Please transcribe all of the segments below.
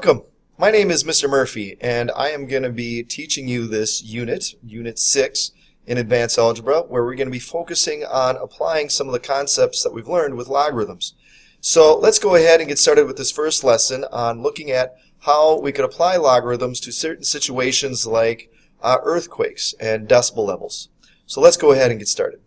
Welcome. My name is Mr. Murphy, and I am going to be teaching you this Unit 6 in Advanced Algebra, where we're going to be focusing on applying some of the concepts that we've learned with logarithms. So let's go ahead and get started with this first lesson on looking at how we could apply logarithms to certain situations like earthquakes and decibel levels. So let's go ahead and get started.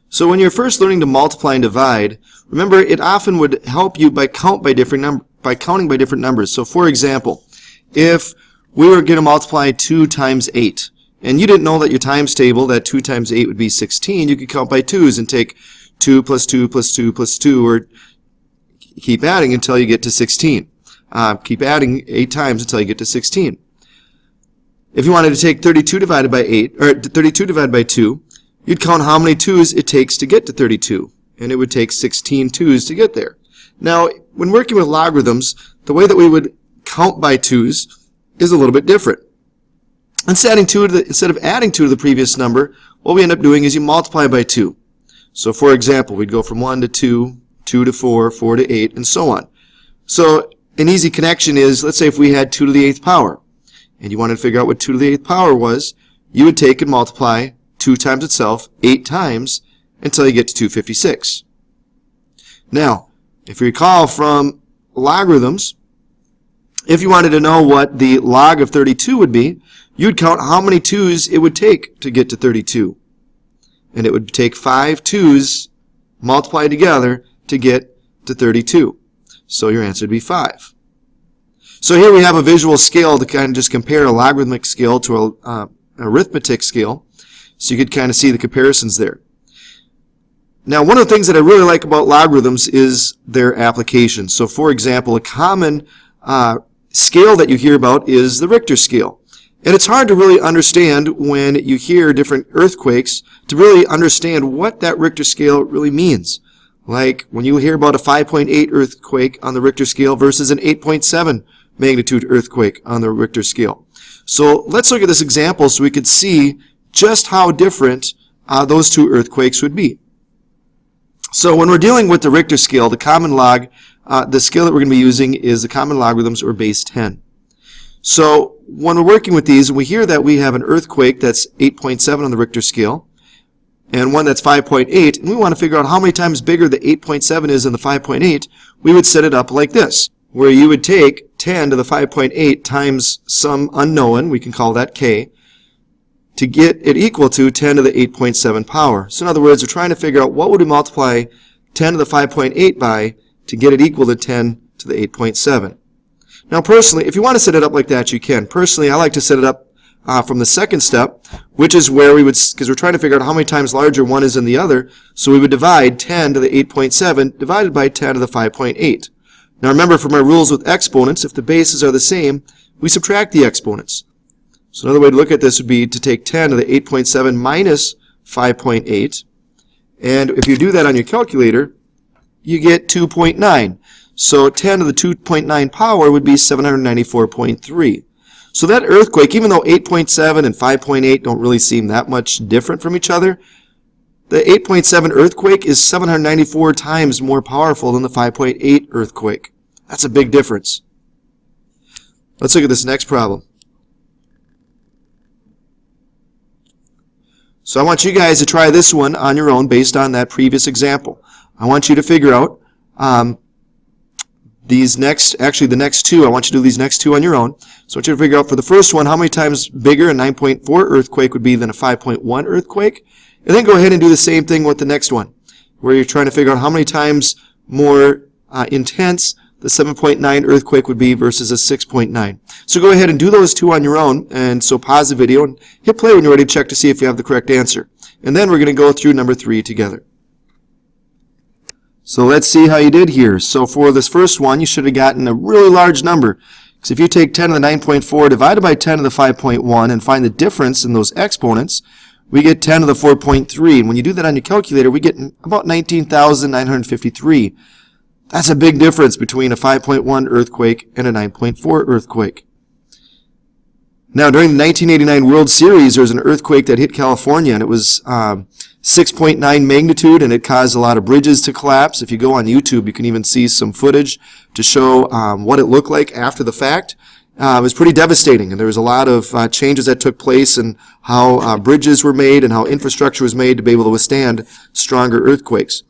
So when you're first learning to multiply and divide, remember it often would help you by counting by different numbers. So for example, if we were going to multiply 2 times 8, and you didn't know that your times table, that 2 times 8 would be 16, you could count by 2's and take 2 plus 2 plus 2 plus 2, or keep adding until you get to 16. Keep adding 8 times until you get to 16. If you wanted to take 32 divided by 8, or 32 divided by 2, you'd count how many 2's it takes to get to 32, and it would take 16 2's to get there. Now, when working with logarithms, the way that we would count by 2's is a little bit different. Instead of adding 2 to the previous number, what we end up doing is you multiply by 2. So for example, we'd go from 1 to 2, 2 to 4, 4 to 8, and so on. So an easy connection is, let's say if we had 2 to the 8th power, and you wanted to figure out what 2 to the 8th power was, you would take and multiply 2 times itself 8 times until you get to 256. Now, if you recall from logarithms, if you wanted to know what the log of 32 would be, you'd count how many 2's it would take to get to 32. And it would take 5 2's multiplied together to get to 32. So your answer would be 5. So here we have a visual scale to kind of just compare a logarithmic scale to an arithmetic scale. So you could kind of see the comparisons there. Now, one of the things that I really like about logarithms is their application. So for example, a common scale that you hear about is the Richter scale. And it's hard to really understand when you hear different earthquakes to really understand what that Richter scale really means. Like when you hear about a 5.8 earthquake on the Richter scale versus an 8.7 magnitude earthquake on the Richter scale. So let's look at this example so we could see just how different those two earthquakes would be. So when we're dealing with the Richter scale, the common log, the scale that we're going to be using is the common logarithms, or base 10. So when we're working with these, and we hear that we have an earthquake that's 8.7 on the Richter scale, and one that's 5.8, and we want to figure out how many times bigger the 8.7 is than the 5.8, we would set it up like this, where you would take 10 to the 5.8 times some unknown, we can call that k, to get it equal to 10 to the 8.7 power. So in other words, we're trying to figure out what would we multiply 10 to the 5.8 by to get it equal to 10 to the 8.7. Now personally, if you want to set it up like that, you can. Personally, I like to set it up from the second step, which is where we would, because we're trying to figure out how many times larger one is than the other, so we would divide 10 to the 8.7 divided by 10 to the 5.8. Now remember, from our rules with exponents, if the bases are the same, we subtract the exponents. So another way to look at this would be to take 10 to the 8.7 minus 5.8. And if you do that on your calculator, you get 2.9. So 10 to the 2.9 power would be 794.3. So that earthquake, even though 8.7 and 5.8 don't really seem that much different from each other, the 8.7 earthquake is 794 times more powerful than the 5.8 earthquake. That's a big difference. Let's look at this next problem. So I want you guys to try this one on your own based on that previous example. I want you to figure out the next two. I want you to do these next two on your own. So I want you to figure out for the first one how many times bigger a 9.4 earthquake would be than a 5.1 earthquake. And then go ahead and do the same thing with the next one, where you're trying to figure out how many times more intense the 7.9 earthquake would be versus a 6.9. So go ahead and do those two on your own, and so pause the video and hit play when you're ready to check to see if you have the correct answer. And then we're going to go through number 3 together. So let's see how you did here. So for this first one, you should have gotten a really large number. Because if you take 10 to the 9.4 divided by 10 to the 5.1 and find the difference in those exponents, we get 10 to the 4.3. And when you do that on your calculator, we get about 19,953. That's a big difference between a 5.1 earthquake and a 9.4 earthquake. Now, during the 1989 World Series, there was an earthquake that hit California, and it was 6.9 magnitude, and it caused a lot of bridges to collapse. If you go on YouTube, you can even see some footage to show what it looked like after the fact. It was pretty devastating, and there was a lot of changes that took place and how bridges were made and how infrastructure was made to be able to withstand stronger earthquakes.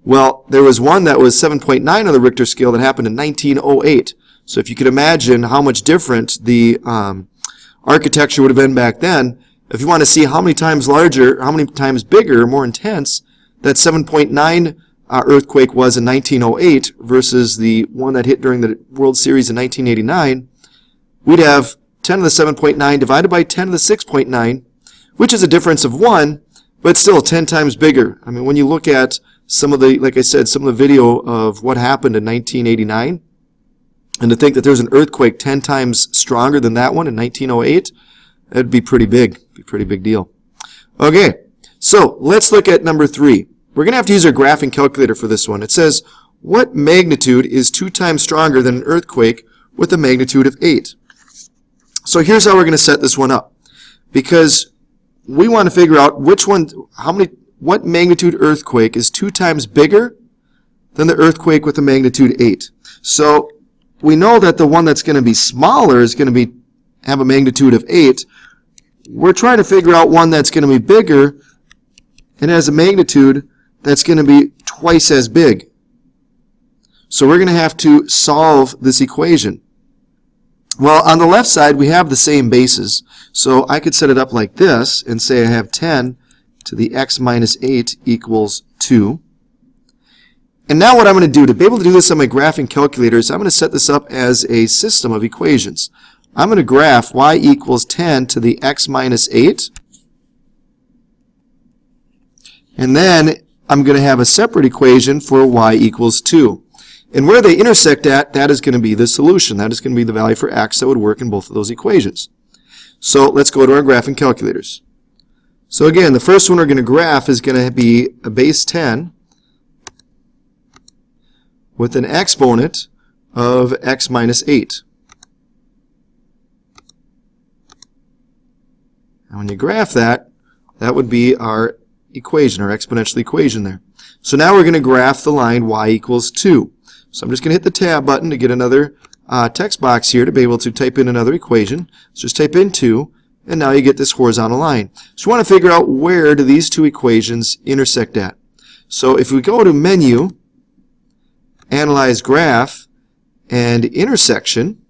Well, there was one that was 7.9 on the Richter scale that happened in 1908. So if you could imagine how much different the architecture would have been back then, if you want to see how many times larger, how many times bigger, more intense, that 7.9 earthquake was in 1908 versus the one that hit during the World Series in 1989, we'd have 10 to the 7.9 divided by 10 to the 6.9, which is a difference of 1, but still 10 times bigger. I mean, when you look at some of the, like I said, some of the video of what happened in 1989, and to think that there's an earthquake 10 times stronger than that one in 1908, that'd be pretty big. Be a pretty big deal. Okay, so let's look at number 3. We're going to have to use our graphing calculator for this one. It says, what magnitude is 2 times stronger than an earthquake with a magnitude of 8? So here's how we're going to set this one up. Because we want to figure out which one, what magnitude earthquake is 2 times bigger than the earthquake with a magnitude 8. So we know that the one that's going to be smaller is going to have a magnitude of 8. We're trying to figure out one that's going to be bigger and has a magnitude that's going to be twice as big. So we're going to have to solve this equation. Well, on the left side, we have the same bases. So I could set it up like this and say I have 10 to the x minus 8 equals 2. And now what I'm going to do, to be able to do this on my graphing calculator, is I'm going to set this up as a system of equations. I'm going to graph y equals 10 to the x minus 8. And then I'm going to have a separate equation for y equals 2. And where they intersect at, that is going to be the solution. That is going to be the value for x that would work in both of those equations. So let's go to our graphing calculators. So again, the first one we're going to graph is going to be a base 10 with an exponent of x minus 8. And when you graph that, that would be our equation, our exponential equation there. So now we're going to graph the line y equals 2. So I'm just going to hit the tab button to get another text box here to be able to type in another equation. So just type in 2, and now you get this horizontal line. So we want to figure out where do these two equations intersect at. So if we go to Menu, Analyze Graph, and Intersection,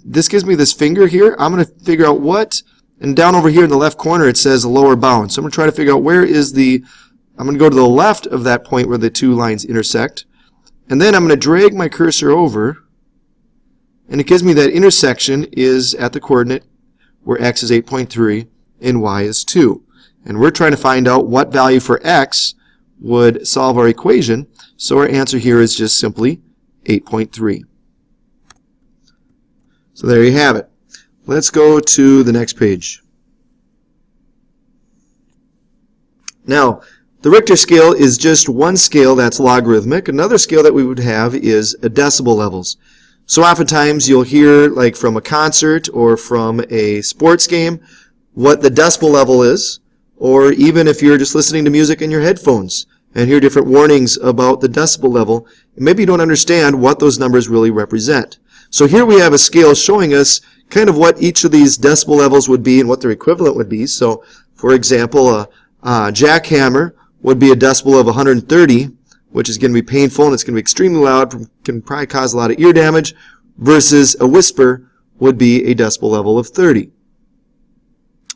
this gives me this finger here. I'm going to figure out what, and down over here in the left corner it says lower bound. So I'm going to try to figure out where is I'm going to go to the left of that point where the two lines intersect. And then I'm going to drag my cursor over, and it gives me that intersection is at the coordinate where x is 8.3 and y is 2. And we're trying to find out what value for x would solve our equation. So our answer here is just simply 8.3. So there you have it. Let's go to the next page. Now, the Richter scale is just one scale that's logarithmic. Another scale that we would have is decibel levels. So oftentimes you'll hear, like from a concert or from a sports game, what the decibel level is, or even if you're just listening to music in your headphones and hear different warnings about the decibel level, and maybe you don't understand what those numbers really represent. So here we have a scale showing us kind of what each of these decibel levels would be and what their equivalent would be. So, for example, a jackhammer would be a decibel of 130, which is going to be painful and it's going to be extremely loud, can probably cause a lot of ear damage, versus a whisper would be a decibel level of 30.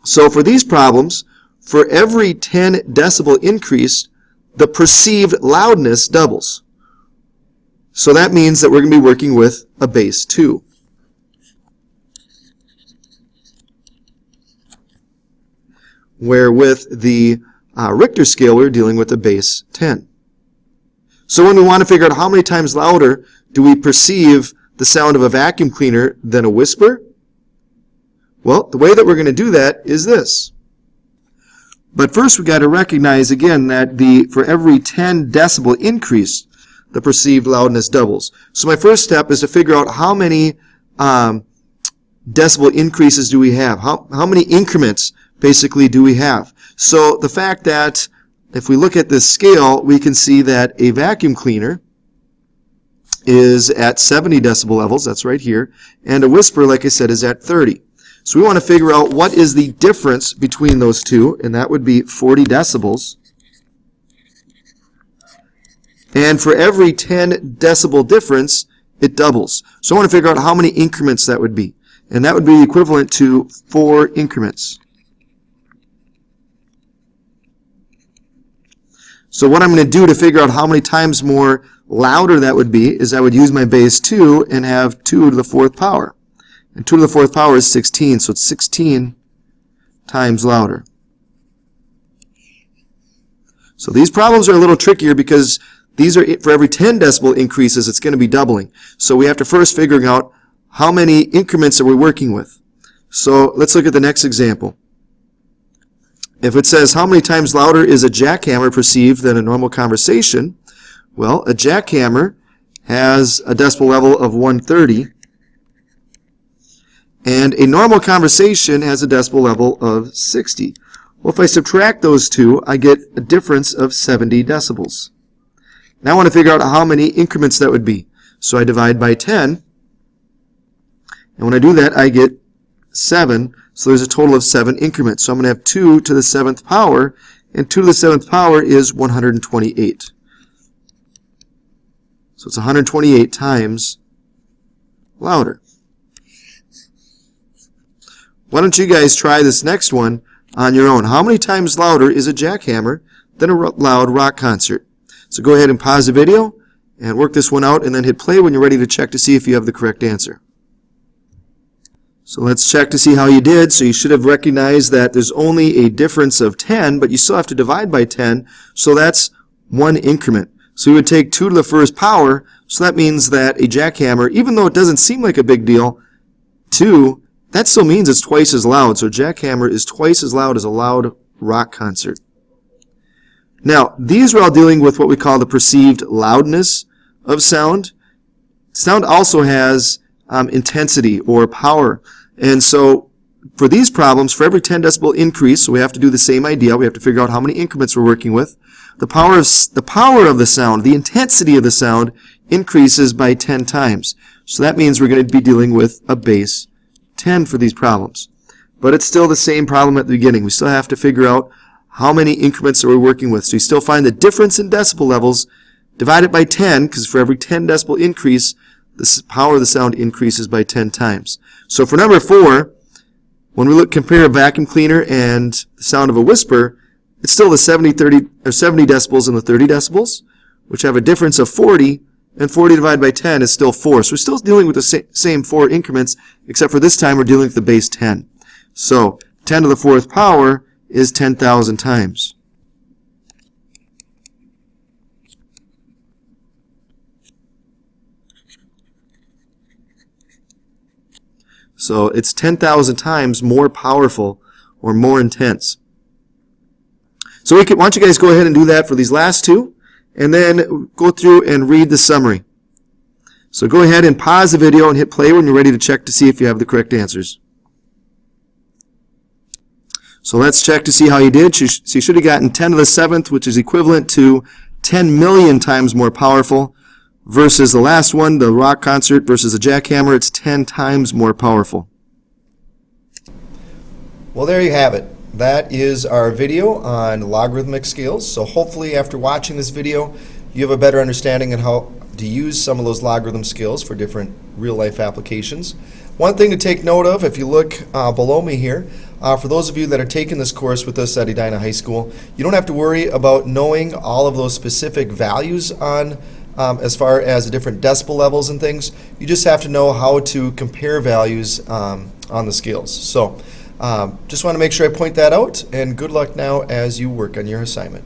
So for these problems, for every 10 decibel increase, the perceived loudness doubles. So that means that we're going to be working with a base 2. Where with the Richter scale, we're dealing with a base 10. So when we want to figure out how many times louder do we perceive the sound of a vacuum cleaner than a whisper, well, the way that we're going to do that is this. But first we've got to recognize again that for every 10 decibel increase, the perceived loudness doubles. So my first step is to figure out how many decibel increases do we have? How many increments basically do we have? So the fact that if we look at this scale, we can see that a vacuum cleaner is at 70 decibel levels, that's right here, and a whisper, like I said, is at 30. So we want to figure out what is the difference between those two, and that would be 40 decibels. And for every 10 decibel difference, it doubles. So I want to figure out how many increments that would be. And that would be equivalent to 4 increments. So what I'm going to do to figure out how many times more louder that would be is I would use my base 2 and have 2 to the 4th power. And 2 to the 4th power is 16, so it's 16 times louder. So these problems are a little trickier because these are for every 10 decibel increases, it's going to be doubling. So we have to first figure out how many increments are we working with. So let's look at the next example. If it says how many times louder is a jackhammer perceived than a normal conversation, well, a jackhammer has a decibel level of 130, and a normal conversation has a decibel level of 60. Well, if I subtract those two, I get a difference of 70 decibels. Now I want to figure out how many increments that would be. So I divide by 10, and when I do that, I get 7. So there's a total of 7 increments. So I'm going to have 2 to the 7th power, and 2 to the 7th power is 128. So it's 128 times louder. Why don't you guys try this next one on your own? How many times louder is a jackhammer than a loud rock concert? So go ahead and pause the video and work this one out, and then hit play when you're ready to check to see if you have the correct answer. So let's check to see how you did. So you should have recognized that there's only a difference of 10, but you still have to divide by 10, so that's 1 increment. So we would take 2 to the 1st power, so that means that a jackhammer, even though it doesn't seem like a big deal, 2, that still means it's twice as loud. So a jackhammer is twice as loud as a loud rock concert. Now, these are all dealing with what we call the perceived loudness of sound. Sound also has intensity or power. And so for these problems, for every 10 decibel increase, so we have to do the same idea. We have to figure out how many increments we're working with. The power of the sound, the intensity of the sound, increases by 10 times. So that means we're going to be dealing with a base 10 for these problems. But it's still the same problem at the beginning. We still have to figure out how many increments are we working with. So you still find the difference in decibel levels, divide it by 10, because for every 10 decibel increase, the power of the sound increases by 10 times. So for number 4, when we compare a vacuum cleaner and the sound of a whisper, it's still the 70 decibels and the 30 decibels, which have a difference of 40, and 40 divided by 10 is still 4. So we're still dealing with the same 4 increments, except for this time we're dealing with the base 10. So 10 to the 4th power is 10,000 times. So it's 10,000 times more powerful or more intense. So why don't you guys go ahead and do that for these last two, and then go through and read the summary. So go ahead and pause the video and hit play when you're ready to check to see if you have the correct answers. So let's check to see how you did. So you should have gotten 10 to the 7th, which is equivalent to 10 million times more powerful, versus the last one, the rock concert versus a jackhammer, it's 10 times more powerful. Well, there you have it. That is our video on logarithmic scales. So hopefully after watching this video, you have a better understanding of how to use some of those logarithm skills for different real-life applications. One thing to take note of, if you look below me here, for those of you that are taking this course with us at Edina High School, you don't have to worry about knowing all of those specific values on as far as the different decibel levels and things. You just have to know how to compare values on the scales. So just want to make sure I point that out, and good luck now as you work on your assignment.